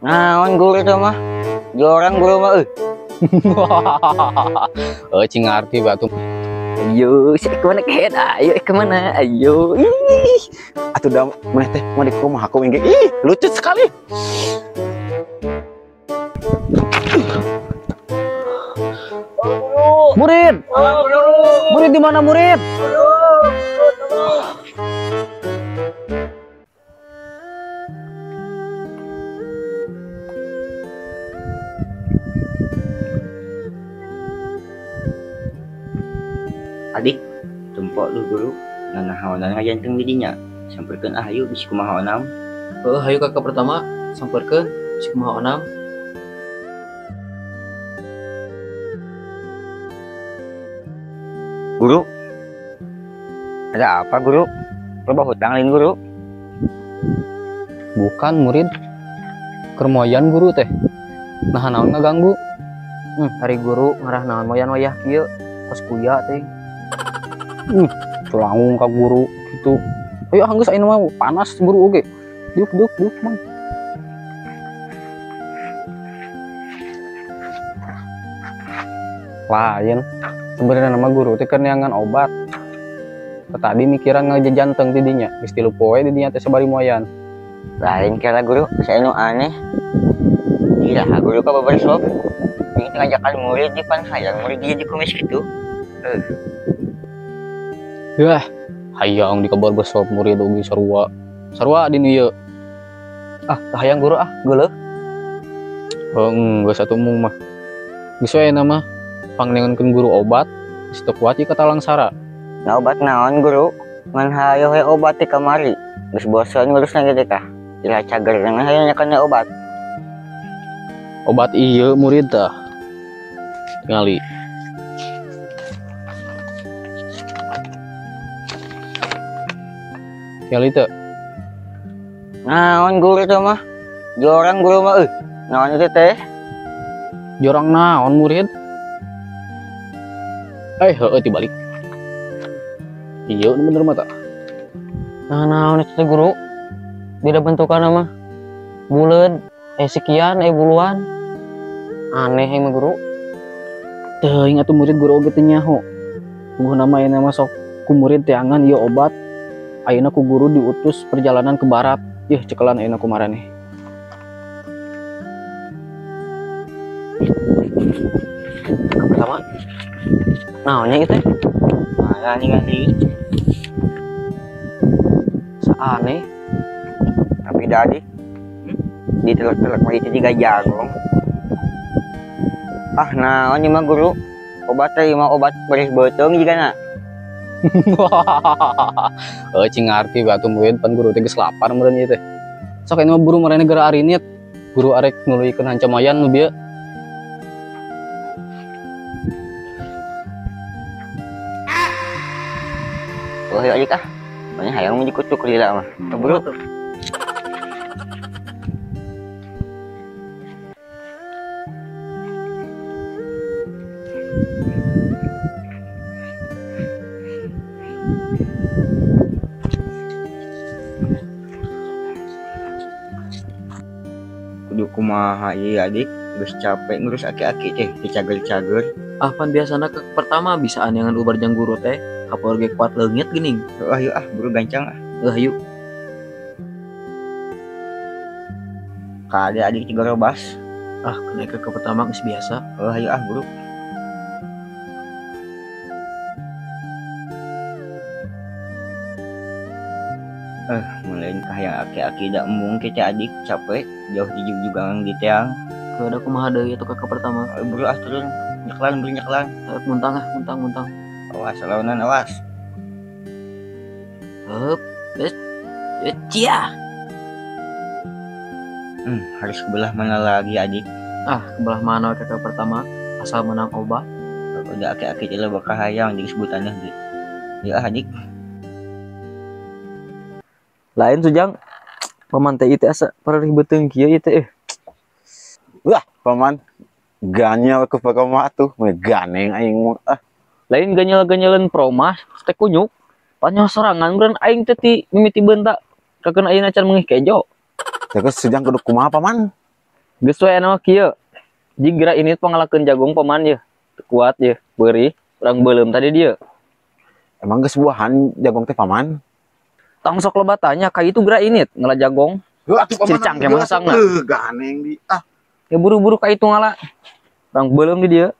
Naon guru itu mah? Jorang guru mah Cing ngarti batu. Ayo, saya kemana kehead? Ayo, kemana? Ayo, ih, atuh dah, mana teh, mau dikumah aku ingin, ih, lucu sekali. Murid, murid di mana murid? Adik, tumpok lu guru, nanahawanan ngajanteng didinya. Sampurkeun ahayu bisi kumaha onam. Hayu kakak pertama samperkeun si kumaha onam. Guru, ada apa guru? Loba hutang lain guru? Bukan murid, kermoyan guru teh. Nah naon ngaganggu? Hari guru ngarah naon moyan wayah kieu kos kuya teh. Culangung ka guru gitu. Ayo hanggeus ayeuna mah panas guru oge. Duk mang. Lain sebenarnya nama guru teh keur neangan obat. Tadi mikiran ngajajanteng didinya, geus 3 poe didinya teh sabari moyan. Lain kira guru, saya nu aneh. Gila, guru ka barbershop. Ini ngajakan murid di pan hayang murid dia di kumis gitu. Yah, hayang di kabar besok murid oge sarua. Sarua di ieu. Hayang guru geuleuh. Geus atuh mung mah. Geus we nama pangnengenkeun guru obat, geus teu kuat ieu katalang sara. Nah obat naon guru? Ngan hayo we obat di kamari. Geus bosan ngurusna ge teh. Ira cager ngan hayo nyakanna obat. Obat ieu murid tah. Tingali. Tingali teu. Naon guru itu mah? Jorang guru mah naon itu teh? Jorang naon murid? Heueuh tibalik. Iya bener mah tak. Naon itu teh guru? Beda bentukanna mah. Buleud, sekian, buluan. Aneh mah guru. Teuing atuh murid guru oge teu nyaho. Guru nama ayeuna mah sok ku murid teangan ieu obat. Ayeuna ku guru diutus perjalanan ke barat. Yeuh cekelan ayeuna kumaraneh. Pertama. Naonnya itu? Mana nih? Saaneh. Tapi dadi ditelek-telek mah itu juga jagong. Naon ieu mah guru? Obat teh mah obat beres beuteung jigana. Cing ngarti batu murid pan guru teh geus lapar meureun ieu teh. Sok anu mah buru marane gara arinit. Guru arek nuluykeun hancamayan nu bieu. Ayo adik banyak hayang mau dikutuk lila mah. Buru. Kudu kumaha ieu adik, geus capek ngurus aki-aki teh dicager-cager. Pan biasana ke pertama bisa anyangan ubar jang guru teh. Kapal ge kuat leungit geuning. Ayo buru gancang Hayu. Ka adik 3 robas. Kena ke pertama geus biasa. Ayo buru. Mulai kahayang aki-aki dak embung kita adik capek jauh juga ngang di teang. Kada kumaha deui atuh kakak pertama. Buru turun nyeklan. Muntang. Awas launan awas. Cia. Harus belah mana lagi adik? Kebelah mana kakak pertama asal menang obat. Udah aki-aki teh bakal hayang disebutannya gitu. Ya adik. Lain Sujang. Paman teh itu asa perih beuteung kieu ieu teh. Wah, paman ganyal ke pakamah tuh, ganeng aing mah. Lain ganyal-ganyaleun promah teh kunyuk. Panyo sorangan meureun aing teh ti mimiti beunta. Kakeun ayeuna can meungih kejo. Terus sejang kudu kumaha paman? Geus we anu kieu. Jigra ini pangalakeun jagung paman ye. Kuat ye, beuri. Urang beuleum tadi dia. Emang geus buahan jagung teh paman? Tong sok loba tanya ka itu geura ini ngala jagong. Atuh Ciricang ke masangna. Ganeng di. Ya buru-buru ka itu ngala. Urang beuleum di dia.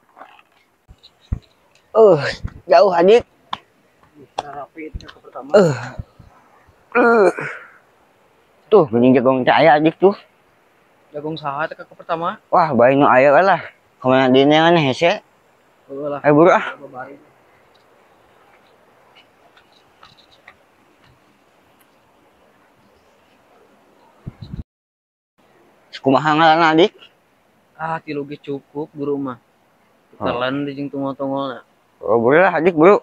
Jauh adik. Tuh, mending jagung teh aya adik tuh. Jagung saha teh kakak pertama? Wah, bayi nu aya lah. Kemana dina yang aneh hese? Heuh lah. Ayo buru ah. Kumaha ngaranna adik? Ah, 3 ge cukup guru mah. Telan di jeung tungol-tungolna. Oh, buru lah adik buru.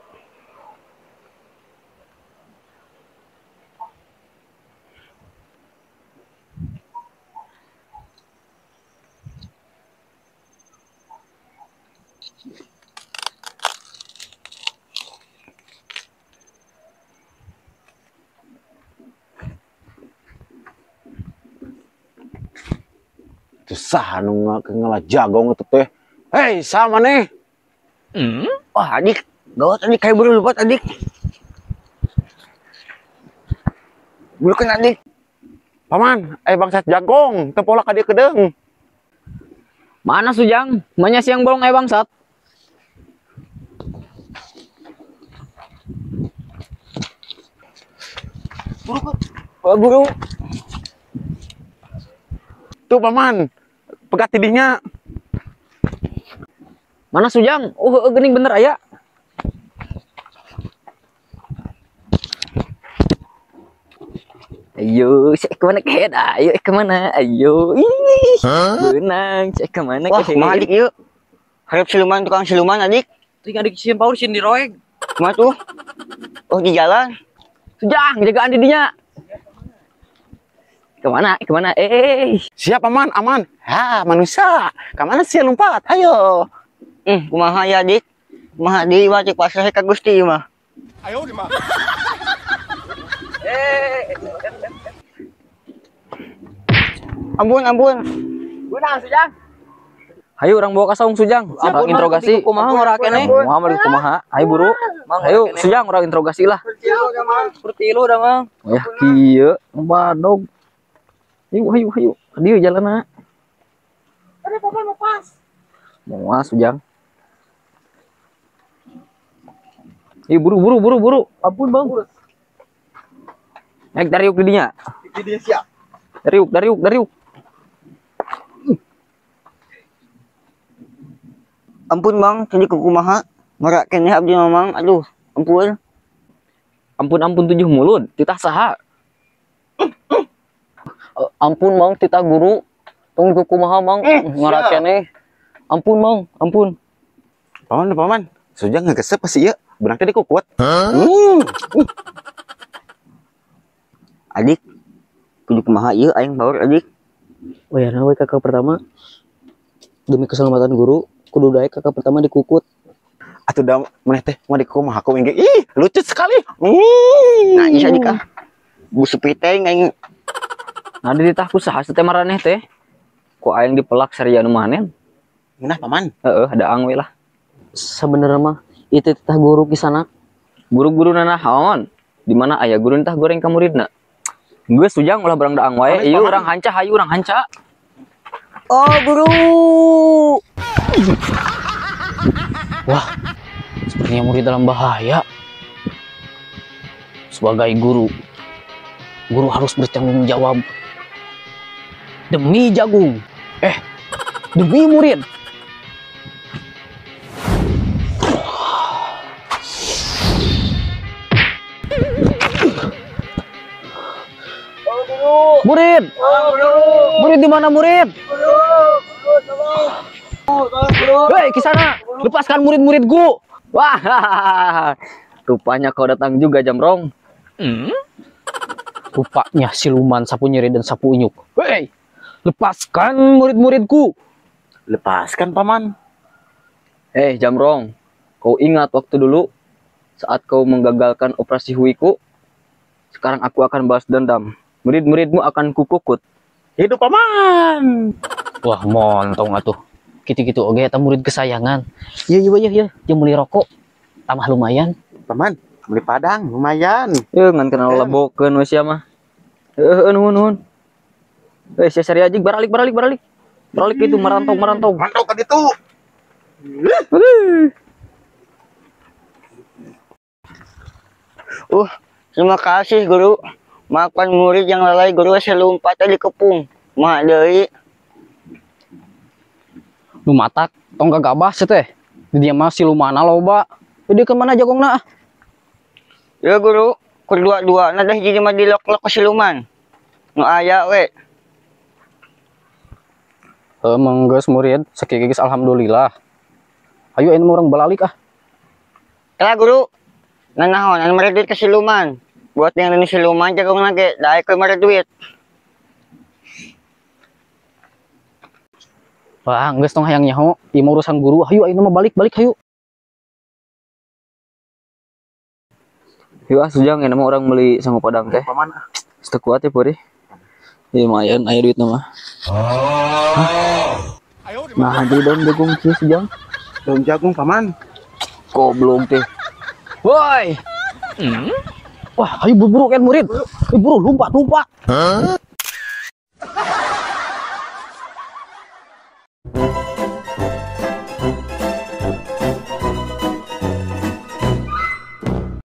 Susah anu ngala jagong itu teh. Hei, sama nih. Wah, adik. Gawat adik, kayak buru lupa adik. Buru kan adik. Paman, bangsat jagong, tempola ka dieu kedeung. Mana Sujang? Manya siang bolong bangsat. Wah, buru. Tuh paman, pegat tidinya. Mana Sujang? Geuning bener aya. Ayo, saya kemana ke Ayo, kemana? Ayo, ih, benang, saya kemana Wah, ke kumaha adik yuk. Harap siluman, tukang siluman adik. Ting adik sieun paur sieun diroeg. Kumaha tuh? Oh, di jalan. Sujang, jagaan didinya. Kemana? Kemana? Siap paman, aman. Ha, manusia. Kamana sih lompat? Ayo. Kumaha ya adik? Kumaha di mah cek pasrah ka Gusti mah. Ampun, ampun. Benang Sujang. Hayu orang bawa ka saung Sujang. Orang interogasi. Kumaha ngora keneh? Kumaha? Hayu buru. Hayu Sujang orang interogasi lah. Seperti lu dah mang. Ya kieu, badog. Hayu. Dieu jalanna. Ada papa mau pas. Moal Sujang. Buru. Ampun bang. Naik dariuk di dinya. Di dia siap. Dariuk. Ampun bang, tadi ke kumaha. Ngora keneh abdi mamang. Aduh, ampun. Ampun 7 mulut. Titah saha? Ampun mang, titah guru. Tong ke kumaha mang. Ngora keneh. Ampun mang, ampun. Paman. Sujang ngegesep pasti ya. Benang tadi kok kuat. Adik, kudu kumaha ieu aing baur adik. Oh ya, nawe kakak pertama. Demi keselamatan guru, kudu daek kakak pertama dikukut. Atuh da meneh teh mau dikumaha aku engge. Ih, lucu sekali. Nah, isa adik ah. Bu sepi teh aing. Nah di titah kusaha teh maraneh teh. Ku aing dipelak saria nu manen. Nah, paman. Ada angwe lah. Sebenarnya mah itu titah guru kisana. Guru-guru nanaon? Di mana aya guru tah goreng ka muridna? Geus Sujang ulah barang daang wae. Ieu urang hanca, hayu urang hanca. Oh, guru. Wah, sepertinya murid dalam bahaya. Sebagai guru harus bertanggung jawab. Demi jagung. Demi murid. Murid. Murid di mana murid? Hei, kisana, lepaskan murid-muridku. Wah, rupanya kau datang juga Jamrong. Rupanya siluman sapu nyeri dan sapu unyuk. Hei, lepaskan murid-muridku. Lepaskan paman. Jamrong, kau ingat waktu dulu saat kau menggagalkan operasi huiku? Sekarang aku akan balas dendam. Murid-muridmu akan kukukut. Hidup paman. Wah, montong atuh. Gitu-gitu oge eta murid kesayangan. Iya, jeung beli rokok. Tambah lumayan. Paman, beli padang lumayan. Ngan kenal lebokeun we sia mah. Nuhun. Sia sari aja baralik. Baralik itu merantau. Mantap kan itu. Terima kasih guru. Maafkan murid yang lalai guru selumpat tadi kepung. Mak deui. Nu matak tong gagabah teh. Di dia mah silumana loba. Jadi ke mana jagongna? Ya guru, kedua-dua dah jadi mah dilok-lok ke siluman. Nu aya we. Menggeus murid sakigigis alhamdulillah. Ayo ini orang balik ah. Lah guru. Nanaon anu mere duit ke siluman. Buat yang ini siluman jagong lagi, daek ke mere duit. Wah, geus tong hayang nyaho, ieu mah urusan guru. Hayu ayeuna mah balik hayu. Yuk sujang ya nama orang beli sanggup padang teh. Paman. Stek kuat ya puri. Ya lumayan aya duit nama. Nah, jadi daun jagung kieu sujang. Daun jagung paman. Goblok teh. Woi. Wah, ayo buru-buru kan murid. Buru lompat.